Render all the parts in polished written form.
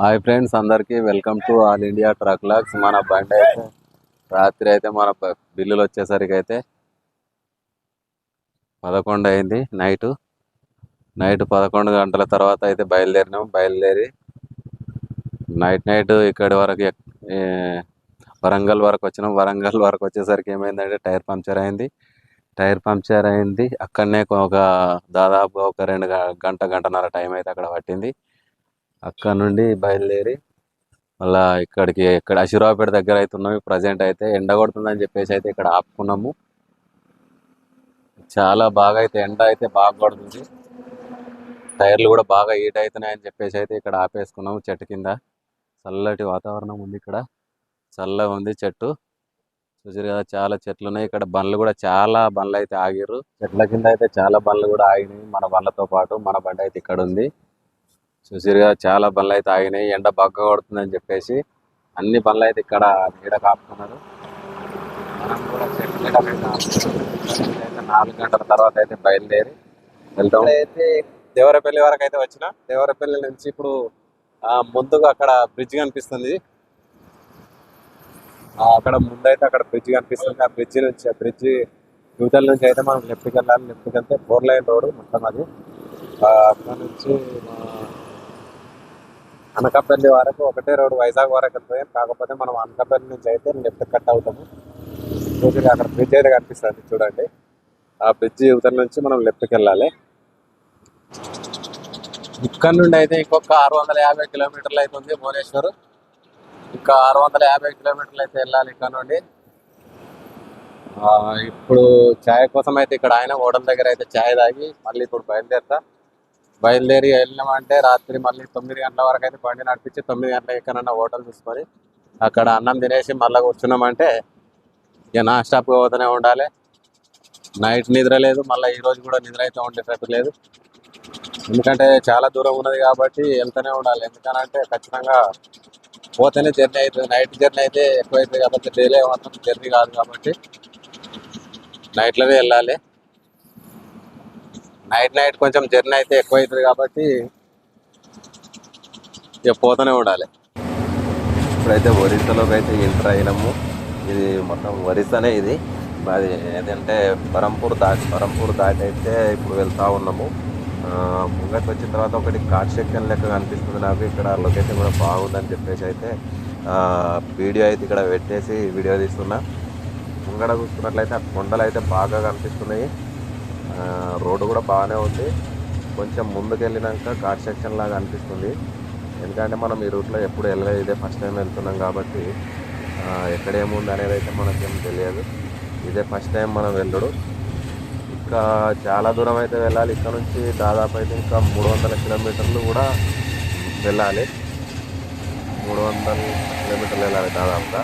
Hi friends, అందరికీ welcome to all India truck logs. మన బండి అయితే రాత్రి అయితే మన బిల్లులు వచ్చేసరికి అయితే 11 అయింది. నైట్ 11 గంటల తర్వాత అయితే బయలుదేరి నైట్ ఇక్కడి వరకు వరంగల్ వరకు వచ్చినాం. వరంగల్ వరకు వచ్చేసరికి ఏమైందంటే టైర్ పంక్చర్ అయింది. అక్కడనే దాదాపు ఒక 2 గంటన్నర టైం అయితే అక్కడ పట్టింది. అక్కడ నుండి బయలుదేరి మళ్ళా ఇక్కడ అశిరావుపేట దగ్గర అయితే ఉన్నాము. ప్రజెంట్ అయితే ఎండ కొడుతుందని చెప్పేసి అయితే ఇక్కడ ఆపుకున్నాము. చాలా బాగా అయితే ఎండ అయితే బాగా కొడుతుంది. టైర్లు కూడా బాగా హీట్ అవుతున్నాయని చెప్పేసి అయితే ఇక్కడ ఆపేసుకున్నాము. చెట్టు కింద చల్లటి వాతావరణం ఉంది. ఇక్కడ చల్లగా ఉంది. చెట్టు చూసారు కదా, చాలా చెట్లు ఉన్నాయి. ఇక్కడ చాలా బండ్లు అయితే ఆగిర్రు. చెట్ల కింద అయితే చాలా బండ్లు కూడా ఆగినాయి. మన బండ్లతో పాటు మన బండి అయితే ఇక్కడ ఉంది. చూసిరుగా, చాలా బండ్లు అయితే ఆగినాయి. ఎండ బాగా కొడుతుందని చెప్పేసి అన్ని బండ్లు అయితే ఇక్కడ నీడ కాపుతున్నారు. మనం కూడా చెట్టు నీడ అయితే 4 గంటల తర్వాత అయితే బయలుదేరి వెళ్తాం. అయితే దేవరపల్లి వరకు అయితే వచ్చిన. దేవరపల్లి నుంచి ఇప్పుడు ముందుగా అక్కడ బ్రిడ్జ్ కనిపిస్తుంది. అక్కడ ముందైతే అక్కడ బ్రిడ్జ్ కనిపిస్తుంది. ఆ బ్రిడ్జ్ యువతల నుంచి అయితే మనం లెఫ్ట్కి వెళ్ళాలి. లెఫ్ట్కి వెళ్తే 4 లైన్ రోడ్ మొత్తం అది. అక్కడ నుంచి అనకాపల్లి వరకు ఒకటే రోడ్, వైజాగ్ వరకు వెళ్తాయి. కాకపోతే మనం అనకాపల్లి నుంచి అయితే లెఫ్ట్ కట్ అవుతాము. అక్కడ బ్రిడ్జ్ అయితే కనిపిస్తుంది చూడండి. ఆ బ్రిడ్జ్ యువతల నుంచి మనం లెఫ్ట్కి వెళ్ళాలి. ఇక్కడ నుండి అయితే ఇంకొక 650 కిలోమీటర్లు అయితే ఉంది భువనేశ్వర్. ఇంకా 650 కిలోమీటర్లు అయితే వెళ్ళాలి ఇక్కడ నుండి. ఇప్పుడు ఛాయ్ కోసం అయితే ఇక్కడ ఆయన హోటల్ దగ్గర అయితే ఛాయ్ తాగి మళ్ళీ ఇప్పుడు బయలుదేరి వెళ్ళినామంటే రాత్రి మళ్ళీ 9 గంటల వరకు అయితే బండి నడిపించి 9 గంటలకు ఎక్కడన్నా హోటల్ చూసుకొని అక్కడ అన్నం తినేసి మళ్ళీ కూర్చున్నామంటే ఇక నాన్ స్టాప్గా పోతూనే ఉండాలి. నైట్ నిద్ర లేదు. మళ్ళీ ఈరోజు కూడా నిద్ర అయితే ఉండేటట్టు లేదు. ఎందుకంటే చాలా దూరం ఉన్నది కాబట్టి వెళ్తూనే ఉండాలి. ఎందుకనంటే ఖచ్చితంగా పోతేనే జర్నీ అవుతుంది. నైట్ జర్నీ అయితే ఎక్కువ అవుతుంది కాబట్టి డైలీ మాత్రం జర్నీ కాదు కాబట్టి నైట్లోనే వెళ్ళాలి. నైట్ కొంచెం జర్నీ అయితే ఎక్కువ అవుతుంది కాబట్టి ఇక పోతూనే ఉండాలి. ఇప్పుడైతే ఒరిస్సాలోకి అయితే ఎంటర్ అయినాము. ఇది మొత్తం ఒరిస్సానే. ఇది అది ఏదంటే బరంపూర్ దాటి అయితే ఇప్పుడు వెళ్తూ ఉన్నాము. ముంగట్కి వచ్చిన తర్వాత ఒకటి ఘాట్ సెక్షన్ లెక్క కనిపిస్తుంది నాకు. ఇక్కడ లొకేషన్ కూడా బాగుందని చెప్పేసి అయితే వీడియో అయితే ఇక్కడ పెట్టేసి వీడియో తీస్తున్నా. ముంగడ చూసుకున్నట్లయితే ఆ కొండలు అయితే బాగా కనిపిస్తున్నాయి. రోడ్డు కూడా బాగానే ఉంది. కొంచెం ముందుకు వెళ్ళినాక ఘాట్ సెక్షన్ లాగా అనిపిస్తుంది. ఎందుకంటే మనం ఈ రూట్లో ఎప్పుడు వెళ్ళలేదు, ఇదే ఫస్ట్ టైం వెళ్తున్నాం కాబట్టి ఎక్కడేముంది అనేది అయితే మనకేం తెలియదు. ఇదే ఫస్ట్ టైం మనం వెళ్ళడు. ఇంకా చాలా దూరం అయితే వెళ్ళాలి. ఇక్కడ నుంచి దాదాపు అయితే ఇంకా 300 కిలోమీటర్లు కూడా వెళ్ళాలి. 300 కిలోమీటర్లు వెళ్ళాలి దాదాపుగా.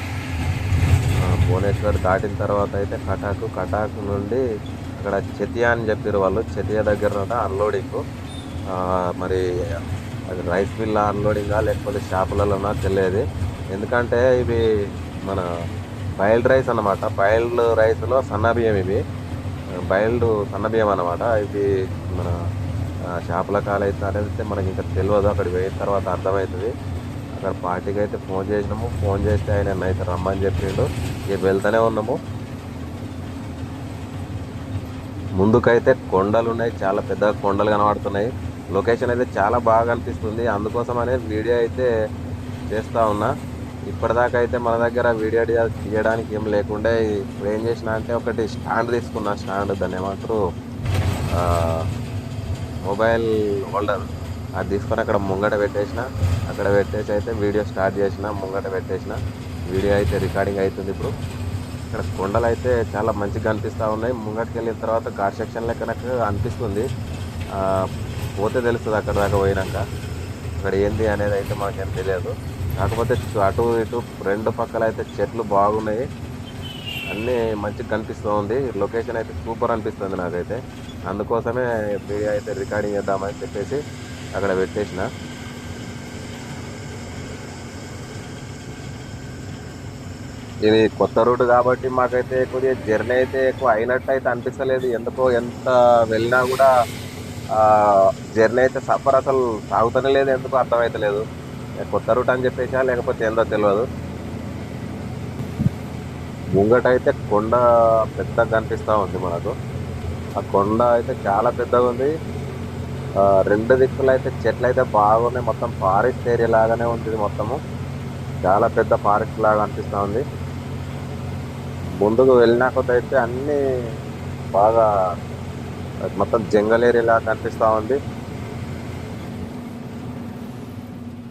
భువనేశ్వర్ దాటిన తర్వాత అయితే కటాక్ నుండి అక్కడ చెతియా అని చెప్పారు వాళ్ళు. చెతియా దగ్గర అన్లోడింగ్. మరి అది రైస్ మిల్ అన్లోడింగా లేకపోతే షాపులలోనా తెలియదు. ఎందుకంటే ఇవి మన బైల్డ్ రైస్ అన్నమాట. బైల్డ్ రైస్లో సన్నబియ్యం. ఇవి బైల్డ్ సన్నబియ్యం అన్నమాట. ఇవి మన షాపుల కాలైతే అనేది మనకి ఇంకా తెలియదు. అక్కడికి పోయిన తర్వాత అర్థమవుతుంది. అక్కడ పార్టీకి అయితే ఫోన్ చేసినాము. ఫోన్ చేస్తే ఆయన అయితే రమ్మని చెప్పిండు. ఇక వెళ్తూనే ఉన్నాము. ముందుకైతే కొండలు ఉన్నాయి. చాలా పెద్ద కొండలు కనబడుతున్నాయి. లొకేషన్ అయితే చాలా బాగా అనిపిస్తుంది. అందుకోసం అనేది వీడియో అయితే చేస్తూ ఉన్నా. ఇప్పటిదాకా అయితే మన దగ్గర వీడియో తీయడానికి ఏం లేకుండే ఇప్పుడు ఏం చేసిన అంటే ఒకటి స్టాండ్ తీసుకున్నా. దాన్ని ఏమంటారు, మొబైల్ హోల్డర్. అది తీసుకొని అక్కడ ముంగట పెట్టేసిన. అక్కడ పెట్టేసి అయితే వీడియో స్టార్ట్ చేసిన. ముంగట పెట్టేసిన. వీడియో అయితే రికార్డింగ్ అవుతుంది. ఇప్పుడు ఇక్కడ కొండలు అయితే చాలా మంచిగా అనిపిస్తూ ఉన్నాయి. ముంగటికి వెళ్ళిన తర్వాత ఘాట్ సెక్షన్ లెక్క అనిపిస్తుంది. పోతే తెలుస్తుంది అక్కడ దాకా పోయినాక. అక్కడ ఏంది అనేది అయితే మాకేం తెలియదు. కాకపోతే అటు ఇటు 2 పక్కల అయితే చెట్లు బాగున్నాయి. అన్నీ మంచిగా కనిపిస్తూ ఉంది. లొకేషన్ అయితే సూపర్ అనిపిస్తుంది నాకైతే. అందుకోసమే వీడియో అయితే రికార్డింగ్ చేద్దామని చెప్పేసి అక్కడ పెట్టేసిన. ఇది కొత్త రూట్ కాబట్టి మాకైతే కొద్దిగా జర్నీ అయితే ఎక్కువ అయినట్టు అయితే అనిపిస్తలేదు. ఎందుకో ఎంత వెళ్ళినా కూడా జర్నీ అయితే సఫర్ అసలు సాగుతూనే లేదు. ఎందుకో అర్థమవుతలేదు. కొత్త రూట్ అని చెప్పేసా లేకపోతే ఏందో తెలియదు. ముంగట అయితే కొండ పెద్దగా కనిపిస్తా ఉంది మనకు. ఆ కొండ అయితే చాలా పెద్దగా ఉంది. రెండు దిక్కులు అయితే చెట్లు అయితే బాగున్నాయి. మొత్తం ఫారెస్ట్ ఏరియా లాగానే ఉంది. మొత్తము చాలా పెద్ద ఫారెస్ట్ లాగా అనిపిస్తా ఉంది. ముందుకు వెళ్ళినా కొద్ది అయితే అన్ని బాగా మొత్తం జంగల్ ఏరియా లాగా కనిపిస్తా ఉంది.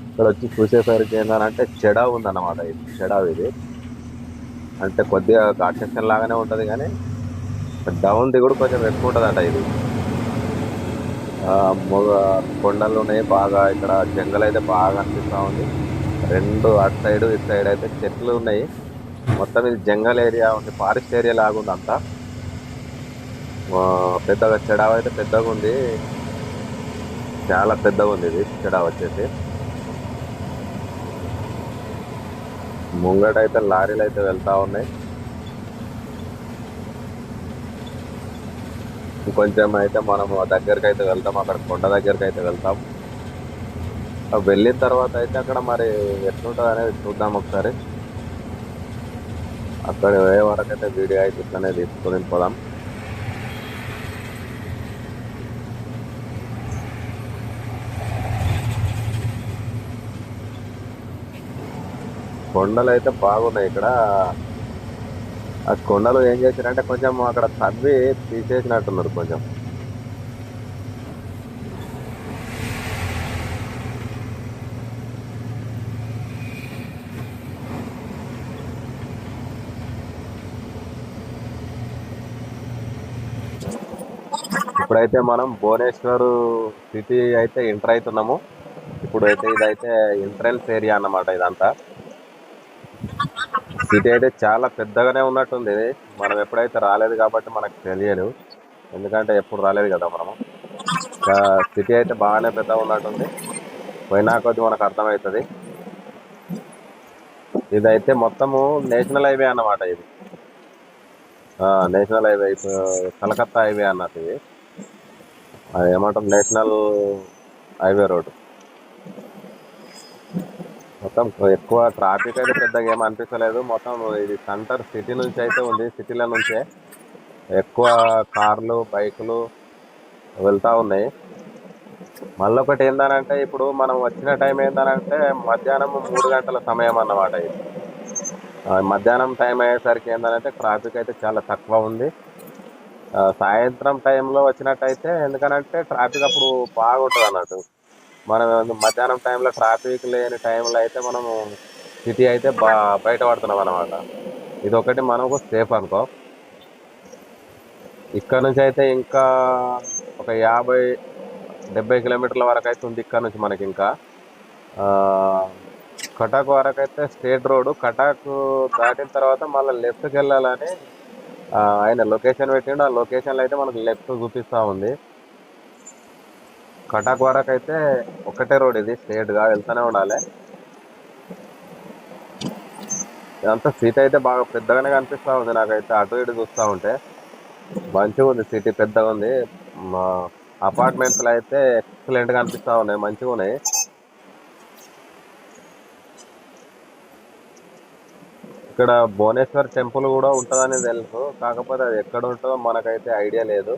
ఇక్కడ వచ్చి చూసేసరికి ఏంటంటే చెడావ్ ఉందన్నమాట. ఇది చెడావ్. ఇది అంటే కొద్దిగా ఘాట్ సెక్షన్ లాగానే ఉంటది కానీ డౌన్ దిగుడు కొంచెం ఎక్కువ ఉంటదంట ఇది. మొగ కొండలు ఉన్నాయి బాగా. ఇక్కడ జంగల్ అయితే బాగా అనిపిస్తా ఉంది. రెండు అటు సైడ్ ఇటు సైడ్ అయితే చెట్లు ఉన్నాయి. మొత్తం ఇది జంగల్ ఏరియా ఉంది. ఫారెస్ట్ ఏరియా లాగా ఉంది అంతా. పెద్దగా చెడావ్ అయితే పెద్దగా ఉంది. చాలా పెద్దగా ఉంది ఇది చెడావ్ వచ్చేసి. ముంగట అయితే లారీలు అయితే వెళ్తా ఉన్నాయి. ఇంకొంచెం అయితే మనము దగ్గరికి అయితే వెళ్తాం. అక్కడ కొండ దగ్గరికి అయితే వెళ్తాం. వెళ్ళిన తర్వాత అయితే అక్కడ మరి ఎట్లుంటది అనేది చూద్దాం ఒకసారి. అక్కడ ఏ వరకు అయితే వీడియో అయితే ఇట్లనే తీసుకొని పోదాం. కొండలు అయితే బాగున్నాయి ఇక్కడ. ఆ కొండలు ఏం చేశారంటే కొంచెం అక్కడ తవ్వి తీసేసినట్టున్నారు కొంచెం. ఇప్పుడైతే మనం భువనేశ్వర్ సిటీ అయితే ఎంటర్ అవుతున్నాము. ఇప్పుడు అయితే ఇదైతే ఎంట్రన్స్ ఏరియా అన్నమాట. ఇదంతా సిటీ అయితే చాలా పెద్దగానే ఉన్నట్టుంది. మనం ఎప్పుడైతే రాలేదు కాబట్టి మనకు తెలియదు. ఎందుకంటే ఎప్పుడు రాలేదు కదా మనము. సిటీ అయితే బాగానే పెద్దగా ఉన్నట్టుంది. పోయినా కొద్ది మనకు అర్థమవుతుంది. ఇదైతే మొత్తము నేషనల్ హైవే అన్నమాట. ఇది నేషనల్ హైవే, కలకత్తా హైవే అన్నట్టు. ఇది అది ఏమంటాం, నేషనల్ హైవే రోడ్. మొత్తం ఎక్కువ ట్రాఫిక్ అయితే పెద్దగా ఏం అనిపించలేదు. మొత్తం ఇది సెంటర్ సిటీ నుంచి అయితే ఉంది. సిటీల నుంచే ఎక్కువ కార్లు బైకులు వెళ్తా ఉన్నాయి. మళ్ళీ ఒకటి ఏందనంటే ఇప్పుడు మనం వచ్చిన టైం ఏందనంటే మధ్యాహ్నం 3 గంటల సమయం అన్నమాట. ఇది మధ్యాహ్నం టైం అయ్యేసరికి ఏంటంటే ట్రాఫిక్ అయితే చాలా తక్కువ ఉంది. సాయంత్రం టైంలో వచ్చినట్టయితే ఎందుకనంటే ట్రాఫిక్ అప్పుడు బాగుంటుంది అన్నట్టు. మనం మధ్యాహ్నం టైంలో ట్రాఫిక్ లేని టైంలో అయితే మనము సిటీ అయితే బయట పడుతున్నాం అనమాట. ఇది ఒకటి మనకు సేఫ్ అనుకో. ఇక్కడ నుంచి అయితే ఇంకా ఒక 50-70 కిలోమీటర్ల వరకు అయితే ఉంది ఇక్కడ నుంచి మనకి. ఇంకా కటాక్ వరకు అయితే స్టేట్ రోడ్డు. కటాక్ దాటిన తర్వాత మళ్ళీ లెఫ్ట్కి వెళ్ళాలని ఆయన లొకేషన్ పెట్టిండు. ఆ లొకేషన్లో అయితే మనకు లెఫ్ట్ చూపిస్తూ ఉంది. కటాక్ వరకు అయితే ఒకటే రోడ్. ఇది స్ట్రేట్గా వెళ్తూనే ఉండాలి. ఇదంతా సిటీ అయితే బాగా పెద్దగానే కనిపిస్తూ ఉంది నాకైతే. అటు ఇటు చూస్తూ ఉంటే మంచిగా ఉంది. సిటీ పెద్దగా ఉంది. మా అపార్ట్మెంట్స్లో అయితే ఎక్సలెంట్గా అనిపిస్తూ ఉన్నాయి. మంచిగా ఉన్నాయి. ఇక్కడ భువనేశ్వర్ టెంపుల్ కూడా ఉంటుందని తెలుసు. కాకపోతే అది ఎక్కడ ఉంటుందో మనకైతే ఐడియా లేదు.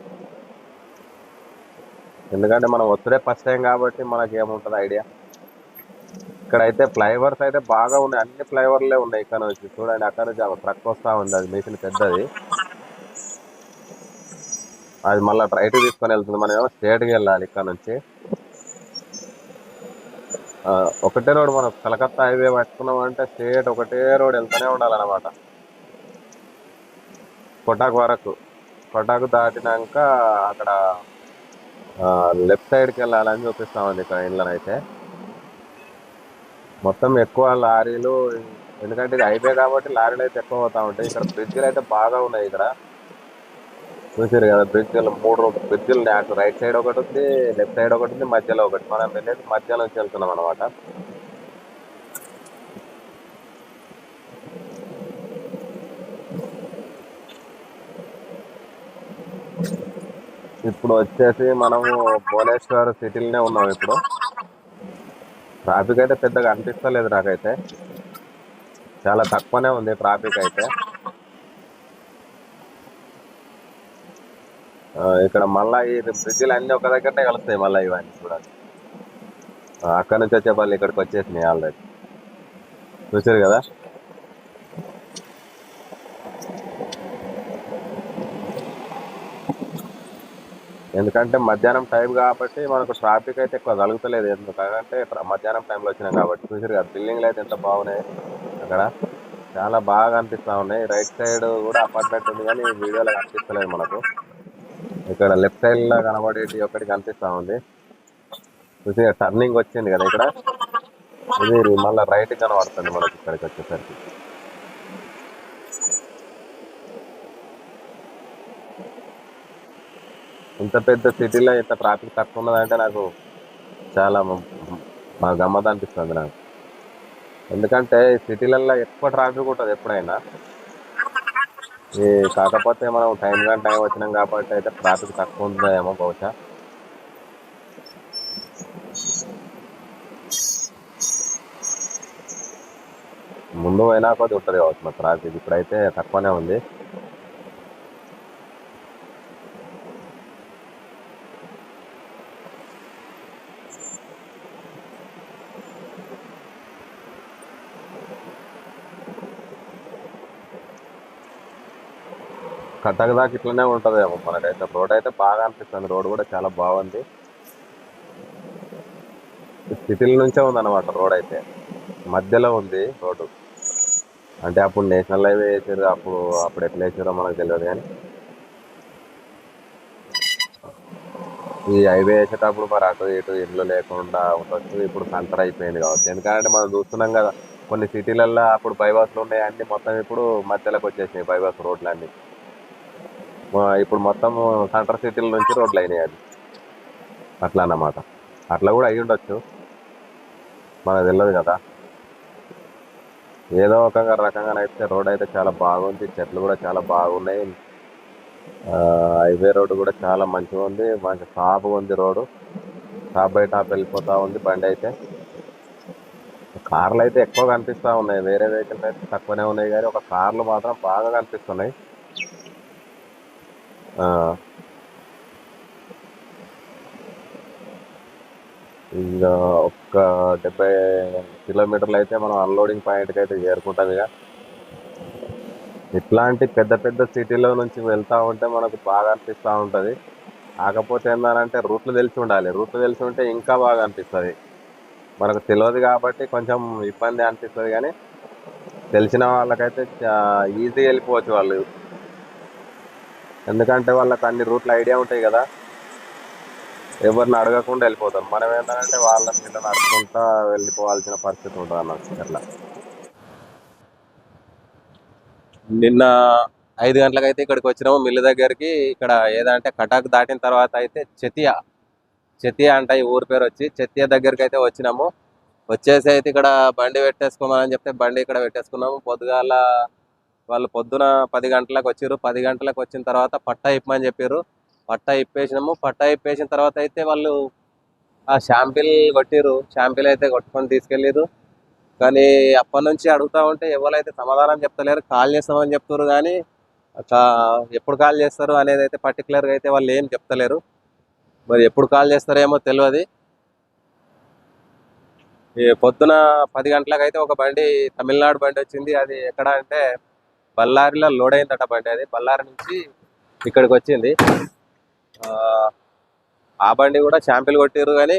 ఎందుకంటే మనం వచ్చే ఫస్ట్ టైం కాబట్టి మనకి ఏముంటుంది ఐడియా. ఇక్కడైతే ఫ్లైఓవర్స్ అయితే బాగా ఉన్నాయి. అన్ని ఫ్లైఓవర్లే ఉన్నాయి. ఇక్కడ నుంచి చూడండి, అక్కడ నుంచి ట్రక్ వస్తూ ఉంది. అది మిషన్ పెద్దది. అది మళ్ళీ రైట్ తీసుకొని వెళ్తుంది. మనం ఏమో స్ట్రేట్గా వెళ్ళాలి ఇక్కడ నుంచి. ఒకటే రోడ్. మనం కలకత్తా హైవే పట్టుకున్నాం అంటే స్ట్రేట్ ఒకటే రోడ్ వెళ్తూనే ఉండాలన్నమాట. కొటాక్ వరకు. కొటాకు దాటినాక అక్కడ లెఫ్ట్ సైడ్కి వెళ్ళాలని చూపిస్తామండి ఇక్కడ ఇండ్లనైతే. మొత్తం ఎక్కువ లారీలు, ఎందుకంటే ఇది హైవే కాబట్టి లారీలు అయితే ఎక్కువ పోతా ఉంటాయి. ఇక్కడ బ్రిడ్జిలు అయితే బాగా ఉన్నాయి. ఇక్కడ చూసారు కదా బ్రిడ్జిలు, 3 బ్రిడ్జిలు ఉన్నాయి. అటు రైట్ సైడ్ ఒకటి ఉంది, లెఫ్ట్ సైడ్ ఒకటి ఉంది, మధ్యలో ఒకటి. మనం వెళ్ళేది మధ్యలో నుంచి వెళ్తున్నాం అనమాట. ఇప్పుడు వచ్చేసి మనము భువనేశ్వర్ సిటీలోనే ఉన్నాం ఇప్పుడు. ట్రాఫిక్ అయితే పెద్దగా అనిపిస్తలేదు నాకైతే, చాలా తక్కువనే ఉంది ట్రాఫిక్ అయితే. ఇక్కడ మళ్ళా ఈ బ్రిడ్జిలు అన్ని ఒక దగ్గరనే కలుస్తాయి మళ్ళీ ఇవన్నీ చూడండి. అక్కడ నుంచి వచ్చే వాళ్ళు ఇక్కడికి వచ్చేసినాయి ఆల్రెడీ, చూసారు కదా. ఎందుకంటే మధ్యాహ్నం టైం కాబట్టి మనకు ట్రాఫిక్ అయితే ఎక్కువ కలుగుతలేదు. ఎందుకంటే మధ్యాహ్నం టైంలో వచ్చినాం కాబట్టి. చూసారు కదా బిల్డింగ్లు అయితే ఎంత బాగున్నాయి అక్కడ, చాలా బాగా అనిపిస్తా ఉన్నాయి. రైట్ సైడ్ కూడా అపార్ట్మెంట్ ఉంది కానీ వీడియోలో కనిపిస్తలేదు మనకు. ఇక్కడ లెఫ్ట్ సైడ్ లో కనబడేటి ఒకటి కనిపిస్తా ఉంది. చూసి టర్నింగ్ వచ్చింది కదా ఇక్కడ, ఇది మళ్ళీ రైట్ కనబడుతుంది మనకి ఇక్కడికి వచ్చేసరికి. ఇంత పెద్ద సిటీలో ఇంత ట్రాఫిక్ తక్కువ ఉన్నదంటే నాకు చాలా బాగా గమ్మత్ అనిపిస్తుంది నాకు. ఎందుకంటే సిటీలలో ఎక్కువ ట్రాఫిక్ ఉంటుంది ఎప్పుడైనా. ఈ కాకపోతే మనం టైం వచ్చినాం కాబట్టి అయితే ట్రాఫిక్ తక్కువ ఉంటుందేమో బహుశా. ముందు అయినా కొద్ది ఉంటుంది కావచ్చు మా ట్రాఫిక్, ఇప్పుడైతే తక్కువనే ఉంది. కట్టక దాకా ఇట్లనే ఉంటుందేమో మనకైతే. రోడ్ అయితే బాగా అనిపిస్తుంది, రోడ్ కూడా చాలా బాగుంది. సిటీల నుంచే ఉందన్నమాట రోడ్ అయితే, మధ్యలో ఉంది రోడ్డు. అంటే అప్పుడు నేషనల్ హైవే వేసారు, అప్పుడు ఎట్లా వేసారో మనకు తెలియదు కానీ ఈ హైవే వేసేటప్పుడు మరి అటు ఇటు ఇల్లు లేకుండా ఉండొచ్చు. ఇప్పుడు సెంటర్ అయిపోయింది కావచ్చు, ఎందుకంటే మనం చూస్తున్నాం కదా కొన్ని సిటీలల్లో అప్పుడు బైపాస్లు ఉన్నాయి అన్ని మొత్తం ఇప్పుడు మధ్యలోకి వచ్చేసినాయి బైపాస్ రోడ్లు అన్ని. ఇప్పుడు మొత్తం సెంటర్ సిటీల నుంచి రోడ్లు అయినాయి అది, అట్లా అన్నమాట. అట్లా కూడా అయ్యి ఉండొచ్చు, మనకు తెలియదు కదా. ఏదో ఒక రకంగా అయితే రోడ్ అయితే చాలా బాగుంది, చెట్లు కూడా చాలా బాగున్నాయి. హైవే రోడ్డు కూడా చాలా మంచిగా ఉంది, మంచి సాఫ్గా ఉంది రోడ్డు. టాప్ బై టాప్ వెళ్ళిపోతా ఉంది బండి అయితే. కార్లు అయితే ఎక్కువ కనిపిస్తూ ఉన్నాయి, వేరే వెహికల్స్ అయితే తక్కువనే ఉన్నాయి కానీ ఒక కార్లు మాత్రం బాగా కనిపిస్తున్నాయి. ఇంకా ఒక్క 70 కిలోమీటర్లు అయితే మనం అన్లోడింగ్ పాయింట్కి అయితే చేరుకుంటాం. ఇక ఇట్లాంటి పెద్ద పెద్ద సిటీలో నుంచి వెళ్తూ ఉంటే మనకు బాగా అనిపిస్తూ ఉంటుంది. కాకపోతే ఏంటంటే రూట్లు తెలిసి ఉండాలి, రూట్లు తెలిసి ఉంటే ఇంకా బాగా అనిపిస్తుంది. మనకు తెలియదు కాబట్టి కొంచెం ఇబ్బంది అనిపిస్తుంది, కానీ తెలిసిన వాళ్ళకైతే ఈజీగా వెళ్ళిపోవచ్చు వాళ్ళు. ఎందుకంటే వాళ్ళకి అన్ని రూట్ల ఐడియా ఉంటాయి కదా, ఎవరిని అడగకుండా వెళ్ళిపోతారు. మనం ఏంటంటే వాళ్ళని వీళ్ళని అడుగుకుంటా వెళ్ళిపోవాల్సిన పరిస్థితి ఉంటుంది అన్నట్టు. అట్లా నిన్న 5 గంటలకు అయితే ఇక్కడికి వచ్చినాము మిల్లు దగ్గరికి. ఇక్కడ ఏదంటే కటాక్ దాటిన తర్వాత అయితే చెతియా అంట ఈ ఊరి పేరు వచ్చి, చెతియా దగ్గరికి అయితే వచ్చినాము. వచ్చేసి అయితే ఇక్కడ బండి పెట్టేసుకోమని చెప్తే బండి ఇక్కడ పెట్టేసుకున్నాము. పొద్దుగాల వాళ్ళు పొద్దున 10 గంటలకు వచ్చారు. 10 గంటలకు వచ్చిన తర్వాత పట్టా ఇప్పమని చెప్పారు. పట్టా ఇప్పేసినాము. పట్టా ఇప్పేసిన తర్వాత అయితే వాళ్ళు ఆ షాంపిల్ కొట్టిరు. షాంపిల్ అయితే కొట్టుకొని తీసుకెళ్ళారు. కానీ అప్పటి నుంచి అడుగుతా ఉంటే ఎవరైతే సమాధానం చెప్తలేరు. కాల్ చేస్తామని చెప్తారు కానీ ఎప్పుడు కాల్ చేస్తారు అనేది అయితే పర్టికులర్గా అయితే వాళ్ళు ఏం చెప్తలేరు. మరి ఎప్పుడు కాల్ చేస్తారేమో తెలియదు. పొద్దున 10 గంటలకు అయితే ఒక బండి, తమిళనాడు బండి వచ్చింది. అది ఎక్కడ అంటే బళ్ళారిలో లోడ్ అయిందట బండి. అది బళ్ళారి నుంచి ఇక్కడికి వచ్చింది. ఆ బండి కూడా షాంపిల్ కొట్టిరు కానీ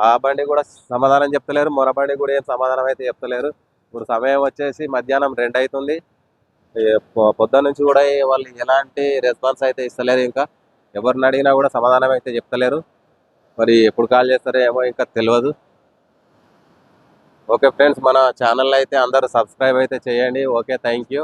ఆ బండి కూడా సమాధానం చెప్తలేరు. మరో బండి కూడా ఏం సమాధానం అయితే చెప్తలేరు. ఇప్పుడు సమయం వచ్చేసి మధ్యాహ్నం 2 అవుతుంది. పొద్దున్న నుంచి కూడా వాళ్ళు ఎలాంటి రెస్పాన్స్ అయితే ఇస్తలేరు. ఇంకా ఎవరిని అడిగినా కూడా సమాధానం అయితే చెప్తలేరు. మరి ఎప్పుడు కాల్ చేస్తారో ఏమో ఇంకా తెలియదు. ఓకే ఫ్రెండ్స్, మన ఛానల్ అయితే అందరూ సబ్స్క్రైబ్ అయితే చేయండి. Okay, thank you.